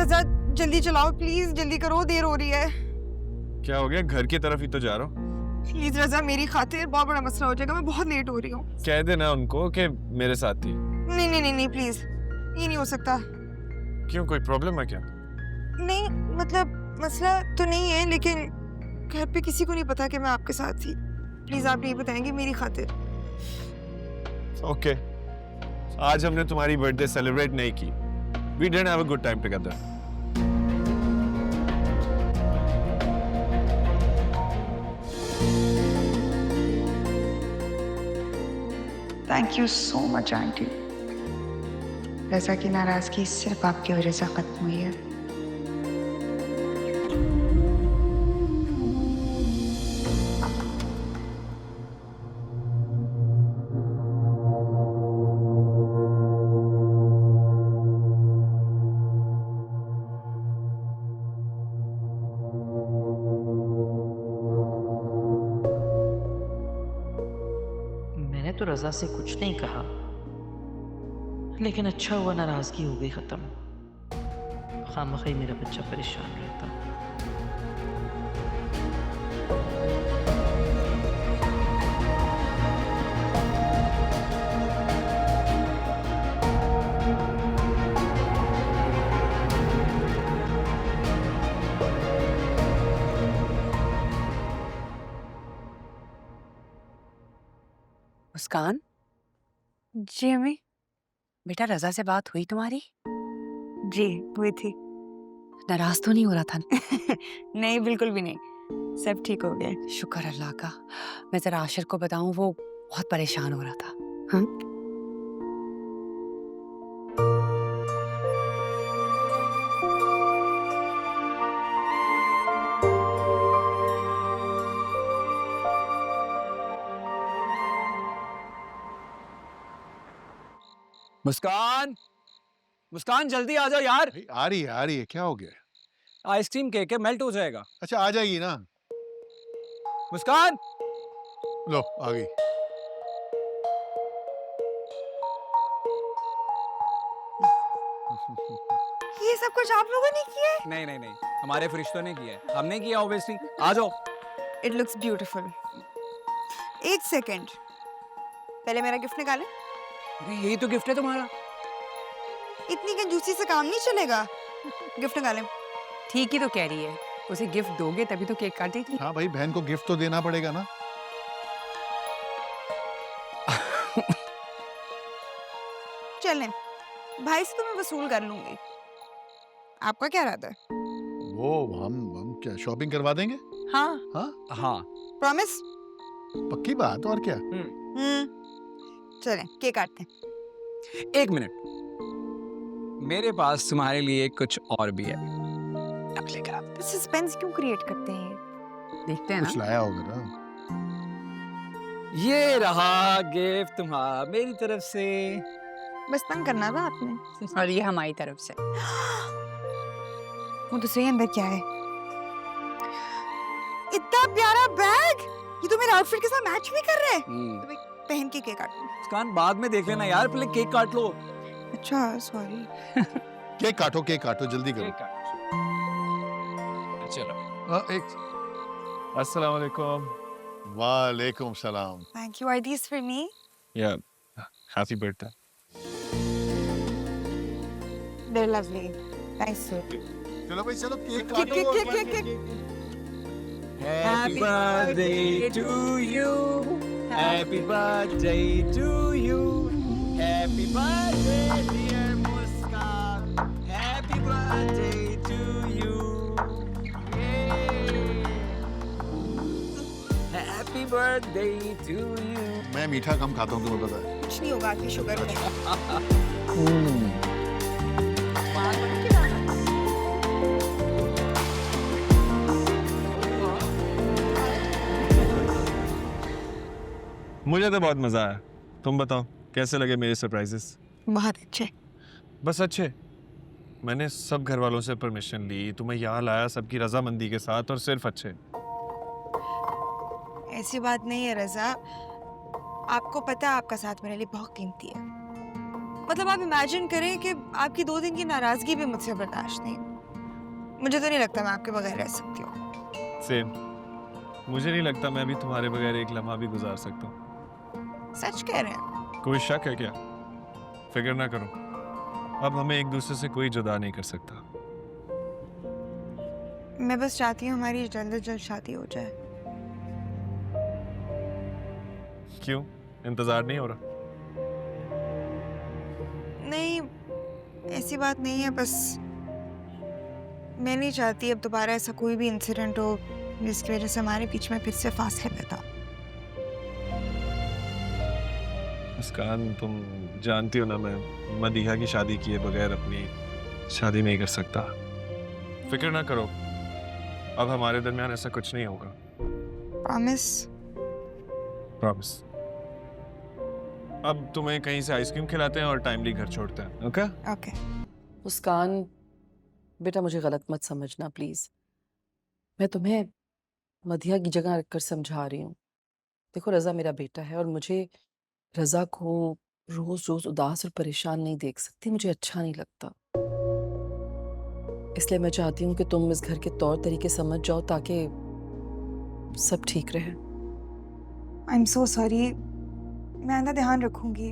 रजा जल्दी चलाओ प्लीज, जल्दी करो, देर हो रही है। क्या हो गया? घर की तरफ ही तो जा रहा हूँ। प्लीज रजा, मेरी खातिर बहुत बड़ा मसला हो जाएगा, मैं बहुत लेट हो रही हूँ। कह देना उनको कि मेरे साथ थी। नहीं नहीं नहीं नहीं प्लीज, ये नहीं हो सकता। क्यों, कोई प्रॉब्लम है क्या? नहीं मतलब मसला तो नहीं है, लेकिन घर पे किसी को नहीं पता कि मैं आपके साथ थी। प्लीज आप नहीं बताएंगे मेरी खातिर। ओके, आज हमने तुम्हारी बर्थडे सेलिब्रेट नहीं की। We didn't have a good time together. Thank you so much aunty. Raza की नाराजगी सिर्फ आपकी वजह से खत्म हुई है। मैंने तो रजा से कुछ नहीं कहा, लेकिन अच्छा हुआ नाराजगी हो गई खत्म। खामखा मेरा बच्चा परेशान रहता। मुस्कान, जी अम्मी। बेटा रजा से बात हुई तुम्हारी? जी हुई थी। नाराज तो नहीं हो रहा था? नहीं बिल्कुल भी नहीं, सब ठीक हो गया। शुक्र अल्लाह का। मैं जरा आशिर को बताऊं, वो बहुत परेशान हो रहा था। हाँ? मुस्कान, मुस्कान जल्दी आ जाओ यार। आ रही है, क्या हो गया? आइसक्रीम केक है, मेल्ट हो जाएगा। अच्छा आ जाएगी ना। मुस्कान, लो आ गई। ये सब कुछ आप लोगों ने किया है? नहीं नहीं नहीं, हमारे फरिश्तों ने किया है, हमने किया ऑब्वियसली। आ जाओ। It looks beautiful. एक सेकेंड, पहले मेरा गिफ्ट निकाले। अरे यही तो गिफ्ट है तुम्हारा। इतनी कंजूसी से काम नहीं चलेगा, गिफ्ट निकाले। ठीक ही तो कह रही है, उसे गिफ्ट दोगे तभी तो केक काटेगी। हाँ भाई, बहन को गिफ्ट तो देना पड़ेगा ना। चलें, भाई से तो मैं वसूल कर लूंगी। आपका क्या इरादा है? वो हम क्या शॉपिंग करवा देंगे? हाँ हाँ हाँ, प्रॉमिस। पक्की बात, और क्या। चलें केक काटते हैं। एक मिनट, मेरे पास तुम्हारे लिए कुछ और भी है, अब लेकर आओ। तो सस्पेंस क्यों क्रिएट करते हैं? देखते हैं कुछ ना। लाया होगा ना। ये रहा गिफ्ट तुम्हारा मेरी तरफ से। बस तंग करना था आपने। और ये हमारी तरफ से। वो तो सही, अंदर क्या है? इतना प्यारा बैग, ये तो मेरे आउटफिट के साथ मैच भी कर रहे हैं। तो मैं पहन के केक काटूं। मुस्कान बाद में देख लेना यार, पहले केक काट लो। अच्छा सॉरी। केक काटो, जल्दी करो। केक काट। चलो। एक अस्सलाम वालेकुम। वालेकुम सलाम। Thank you. Are these for me? Yeah happy birthday. They lovely. Thanks sir. चलो भाई चलो, केक केक काटो। Cake cake cake. Happy birthday to you. Happy birthday to you. Happy birthday dear Muskan. Happy birthday to you. Yay. Happy birthday to you. मैं मीठा कम खाता हूँ, तुम्हें पता है। कुछ नहीं होगा आपकी शुगर में। मुझे तो बहुत मजा आया। तुम बताओ कैसे लगे मेरे सरप्राइजेस? बहुत अच्छे। बस अच्छे। मैंने सब घर वालों से परमिशन ली, तुम्हें यहाँ लाया सबकी रजामंदी के साथ, और सिर्फ अच्छे। ऐसी बात नहीं है रजा, आपको पता है आपका साथ मेरे लिए बहुत कीमती है। मतलब आप इमेजिन करें कि आपकी 2 दिन की नाराजगी भी मुझसे बर्दाश्त नहीं। मुझे तो नहीं लगता मैं आपके बगैर रह सकती हूँ। सेम। मुझे नहीं लगता मैं भी तुम्हारे बगैर एक लम्हा भी गुजार सकता हूँ। सच कह रहे हैं? कोई शक है क्या? फिक्र ना करो, अब हमें एक दूसरे से कोई जुदा नहीं कर सकता। मैं बस चाहती हूँ हमारी जल्द से जल्द शादी हो जाए। क्यों, इंतजार नहीं हो रहा? नहीं, ऐसी बात नहीं है, बस मैं नहीं चाहती अब दोबारा ऐसा कोई भी इंसिडेंट हो जिसकी वजह से हमारे बीच में फिर से फासले पैदा हो। मुस्कान, तुम जानती हो ना मैं मदीहा की शादी किए बगैर अपनी शादी नहीं कर सकता। फिक्र ना करो, अब हमारे दरमियान ऐसा कुछ नहीं होगा। प्रॉमिस? प्रॉमिस। अब तुम्हें कहीं से आइसक्रीम खिलाते हैं और टाइमली घर छोड़ते हैं, ओके? ओके। मुस्कान बेटा, मुझे गलत मत समझना प्लीज। मैं तुम्हें मधिया की जगह रखकर समझा रही हूँ। देखो, रजा मेरा बेटा है और मुझे रजा को रोज रोज उदास और परेशान नहीं देख सकती, मुझे अच्छा नहीं लगता। इसलिए मैं चाहती हूँ कि तुम इस घर के तौर तरीके समझ जाओ ताकि सब ठीक रहे। आई एम सो सॉरी, मैं आइंदा ध्यान रखूंगी।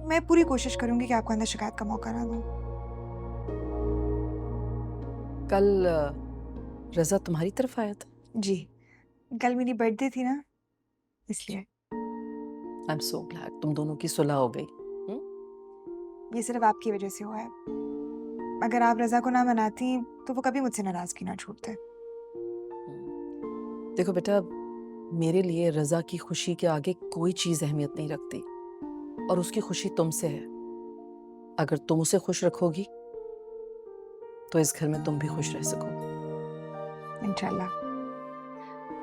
मैं पूरी कोशिश करूंगी कि आपको अंदर शिकायत का मौका ना दूं। कल रजा तुम्हारी तरफ आया था? जी, कल मेरी बर्थडे थी ना, इसलिए। आई एम सो ग्लैड तुम दोनों की सुलह हो गई। ये सिर्फ आपकी वजह से हुआ है। अगर आप रजा को ना मनाती तो वो कभी मुझसे नाराजगी ना छोड़ते। देखो बेटा, मेरे लिए रजा की खुशी के आगे कोई चीज अहमियत नहीं रखती और उसकी खुशी तुमसे है। अगर तुम उसे खुश रखोगी तो इस घर में तुम भी खुश रह सकोगी इंशाल्लाह।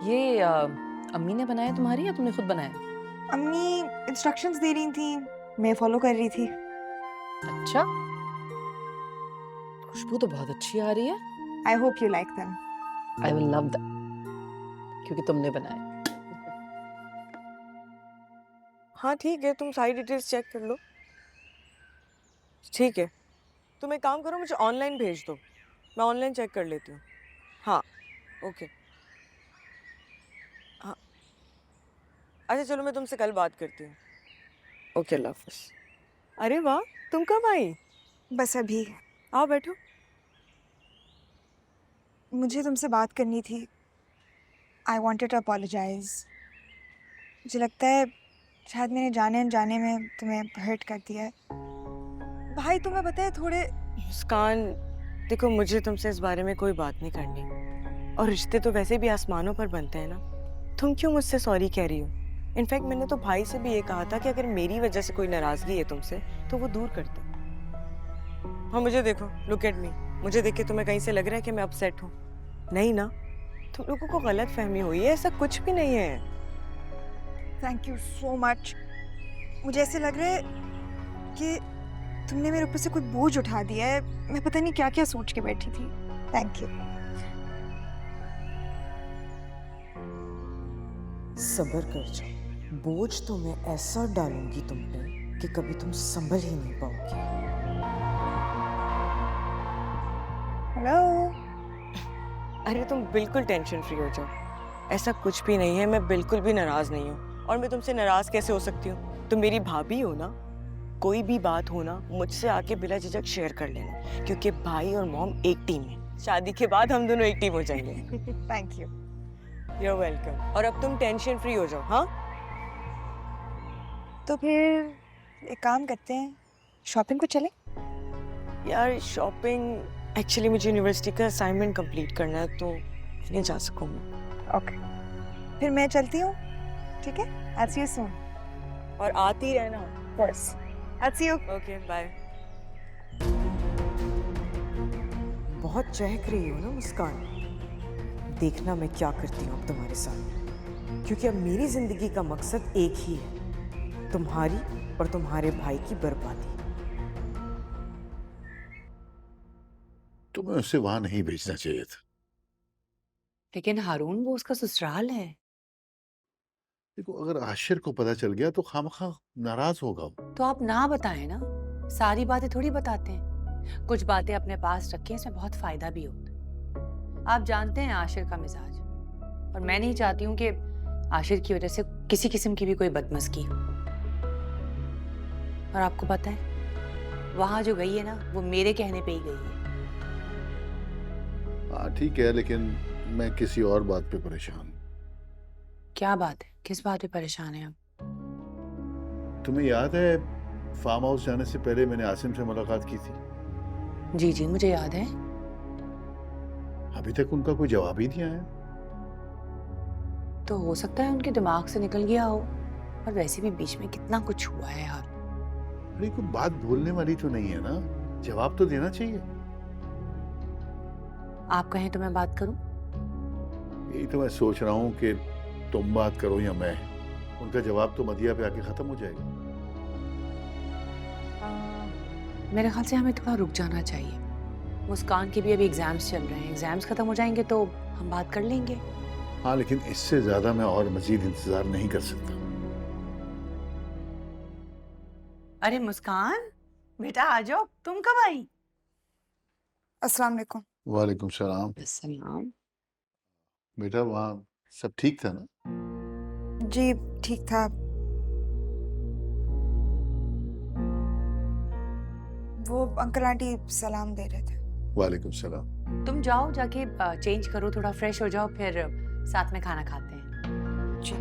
ये अम्मी ने बनाया तुम्हारी या तुमने खुद बनाया? अम्मी इंस्ट्रक्शंस दे रही थी, मैं फॉलो कर रही थी। अच्छा, खुशबू तो बहुत अच्छी आ रही है। I hope you like them. I will love that, क्योंकि तुमने बनाया। हाँ ठीक है, तुम सारी डिटेल्स चेक कर लो। ठीक है, तुम एक काम करो, मुझे ऑनलाइन भेज दो, मैं ऑनलाइन चेक कर लेती हूँ। हाँ ओके, हाँ अच्छा चलो, मैं तुमसे कल बात करती हूँ। ओके, अल्लाह हाफिज़। अरे वाह, तुम कब आई? बस अभी। आओ बैठो। मुझे तुमसे बात करनी थी। I wanted to apologise. मुझे लगता है शायद मैंने जाने अनजाने में तुम्हें हर्ट कर दिया है। भाई तुम्हें पता है थोड़े। मुस्कान देखो, मुझे तुमसे इस बारे में कोई बात नहीं करनी, और रिश्ते तो वैसे भी आसमानों पर बनते हैं ना। तुम क्यों मुझसे सॉरी कह रही हो? इनफैक्ट मैंने तो भाई से भी ये कहा था कि अगर मेरी वजह से कोई नाराजगी है तुमसे तो वो दूर कर दो। हाँ मुझे देखो, लुक एट मी, मुझे देख के तुम्हें कहीं से लग रहा है कि मैं अपसेट हूँ? नहीं ना, तुम लोगों को गलत फहमी हुई है, ऐसा कुछ भी नहीं है। Thank you so much. मुझे ऐसे लग रहा है कि तुमने मेरे ऊपर से कुछ बोझ उठा दिया है। मैं पता नहीं क्या क्या सोच के बैठी थी। Thank you. सब्र कर जाओ, बोझ तो मैं ऐसा डालूंगी तुम पे कि कभी तुम संभल ही नहीं पाओगे। हेलो। अरे तुम बिल्कुल टेंशन फ्री हो जाओ, ऐसा कुछ भी नहीं है, मैं बिल्कुल भी नाराज नहीं हूँ। और मैं तुमसे नाराज कैसे हो सकती हूँ? तुम मेरी भाभी हो ना, कोई भी बात हो ना मुझसे आके बिना झिझक शेयर कर लेना, क्योंकि भाई और मॉम एक टीम है। शादी के बाद हम दोनों एक टीम हो जाएंगे। Thank you. You are welcome. और अब तुम टेंशन फ्री हो जाओ। हाँ तो फिर एक काम करते हैं, शॉपिंग को चलें? यार शॉपिंग, एक्चुअली मुझे यूनिवर्सिटी का असाइनमेंट कंप्लीट करना है तो नहीं जा सकूंगी। ओके, फिर मैं चलती हूँ। ठीक है, I'll see you soon. और आती रहना। Of course. I'll see you. Okay bye. बहुत चहक रही हो ना मुस्कान, देखना मैं क्या करती हूँ अब तुम्हारे साथ, क्योंकि अब मेरी जिंदगी का मकसद एक ही है, तुम्हारी और तुम्हारे भाई की बर्बादी। तुम्हें उसे वहां नहीं भेजना चाहिए था। लेकिन हारून, वो उसका ससुराल है। देखो, अगर आशिर को पता चल गया तो खामखा नाराज होगा वो। तो आप ना बताएं ना, सारी बातें थोड़ी बताते हैं। कुछ बातें अपने पास रखें, इसमें बहुत फायदा भी होता है। आप जानते हैं आशिर का मिजाज, और मैं नहीं चाहती हूँ कि आशिर की वजह से किसी किस्म की भी कोई बदमज़गी हो। और आपको पता है, वहां जो गई है ना, वो मेरे कहने पे ही गई है। हाँ ठीक है, लेकिन मैं किसी और बात पे परेशान हूँ। क्या बात है? किस बात पे परेशान है आप? तुम्हें याद है फार्म हाउस जाने से पहले मैंने आसिम से मुलाकात की थी? जी जी, मुझे याद है। अभी तक उनका कोई जवाब ही नहीं आया। तो हो सकता है उनके दिमाग से निकल गया हो, और वैसे भी बीच में कितना कुछ हुआ है यार। अरे कोई बात भूलने वाली तो नहीं है ना, जवाब तो देना चाहिए। आप कहें तो मैं बात करूं? यही तो मैं सोच रहा हूँ कि तुम बात करो या मैं। उनका जवाब तो मदिया पे आके खत्म हो जाएगा। मेरे ख्याल से हमें थोड़ा रुक जाना चाहिए। मुस्कान के भी अभी एग्जाम्स चल रहे हैं, एग्जाम्स खत्म हो जाएंगे तो हम बात कर लेंगे। हाँ, लेकिन इससे ज्यादा मैं और मजीद इंतजार नहीं कर सकता। अरे मुस्कान, बेटा आ जाओ। तुम कब आई? अस्सलाम वालेकुम। वालेकुम सलाम। सलाम। बेटा वहाँ सब ठीक था ना? जी ठीक था। वो अंकल आंटी सलाम दे रहे थे। वालेकुम सलाम। तुम जाओ, जाके चेंज करो, थोड़ा फ्रेश हो जाओ, फिर साथ में खाना खाते हैं। जी।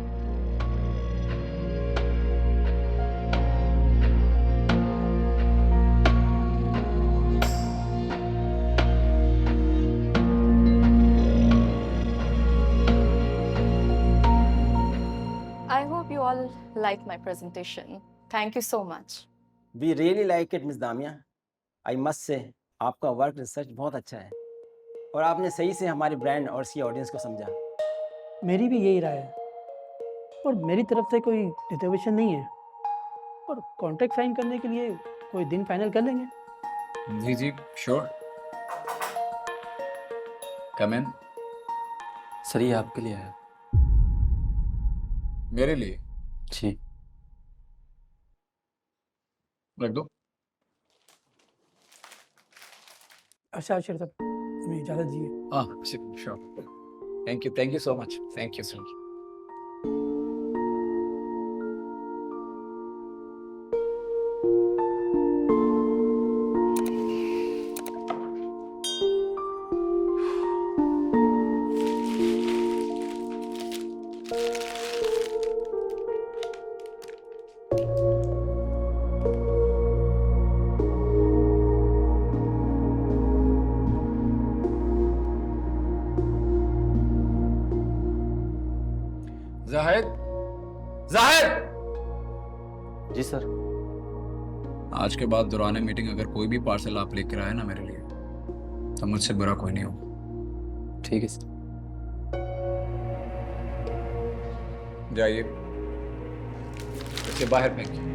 I hope you all liked my presentation. Thank you so much. We really like it, Miss Damia. I must say, आपका वर्क रिसर्च बहुत अच्छा है और आपने सही से हमारे ब्रांड और इसकी ऑडियंस को समझा। मेरी भी यही राय है, और मेरी तरफ से कोई रिजर्वेशन नहीं है, और कॉन्ट्रैक्ट साइन करने के लिए कोई दिन फाइनल कर लेंगे। जी जी, श्योर। कम इन। सर ये आपके लिए है। मेरे लिए? जी। रख दो। अच्छा आशिर साहब, हमें इजाज़त दीजिए। हाँ sure. Thank you so much. Thank you sir. Zahid, Zahid! जी सर। आज के बाद दौरान मीटिंग अगर कोई भी पार्सल आप लेकर आए ना मेरे लिए, तो मुझसे बुरा कोई नहीं होगा। ठीक है सर। जाइए, इसे बाहर फेंकिए।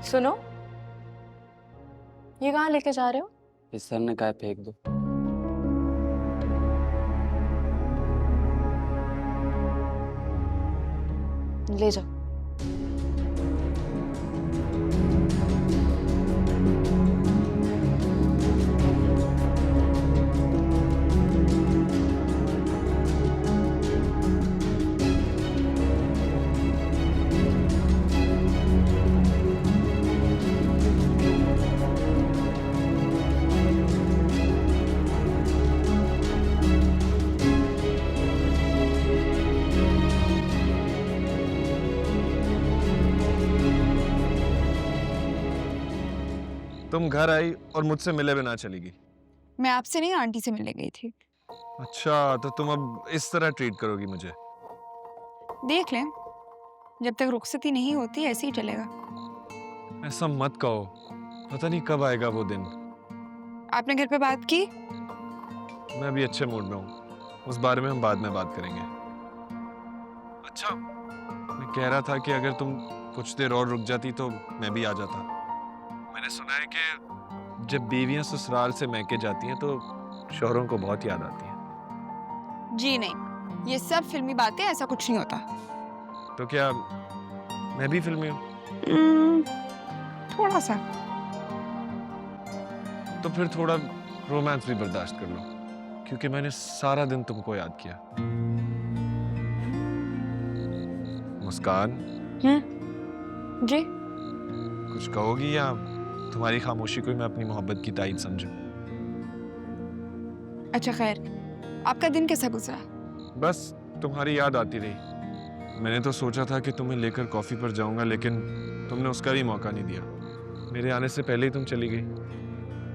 सुनो, ये कहाँ लेके जा रहे हो? इस सर ने कहा फेंक दो। ले जाओ। तुम घर आई और मुझसे मिले बिना चली गई। मैं आपसे नहीं, आंटी से मिलने गई थी। अच्छा, तो तुम अब इस तरह ट्रीट करोगी मुझे? देख लें, जब तक रुखसती नहीं होती ऐसे ही चलेगा। ऐसा मत कहो, पता नहीं कब आएगा वो दिन। आपने घर पे बात की? मैं अभी अच्छे मूड में हूँ, उस बारे में हम बाद में बात करेंगे। अच्छा, मैं कह रहा था कि अगर तुम कुछ देर और रुक जाती तो मैं भी आ जाता। मैंने सुना है कि जब बीवियां ससुराल से मैके जाती हैं तो शौहरों को बहुत याद आती हैं। जी नहीं, ये सब फिल्मी बातें, ऐसा कुछ नहीं होता। तो क्या मैं भी फिल्मी हूँ? थोड़ा सा। तो फिर थोड़ा रोमांस भी बर्दाश्त कर लो, क्योंकि मैंने सारा दिन तुमको याद किया। मुस्कान, जी? कुछ कहोगी या तुम्हारी खामोशी को ही मैं अपनी मोहब्बत की तायद समझूं? अच्छा खैर, आपका दिन कैसा गुजरा? बस तुम्हारी याद आती रही। मैंने तो सोचा था कि तुम्हें लेकर कॉफी पर जाऊंगा, लेकिन तुमने उसका भी मौका नहीं दिया। मेरे आने से पहले ही तुम चली गई।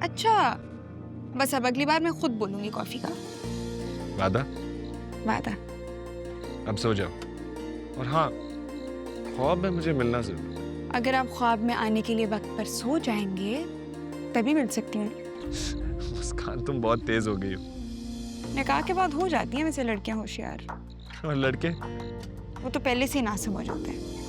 अच्छा, बस अब अगली बार मैं खुद बोलूंगी कॉफी का। वादा? वादा। अब सो जाओ, और हाँ, ख्वाब में मुझे मिलना जरूर। अगर आप ख्वाब में आने के लिए वक्त पर सो जाएंगे तभी मिल सकती हूँ। मुस्कान, तुम बहुत तेज हो गई हो। निकाह के बाद हो जाती हैं वैसे लड़कियां होशियार, और लड़के? वो तो पहले से ही ना समझ होते हैं।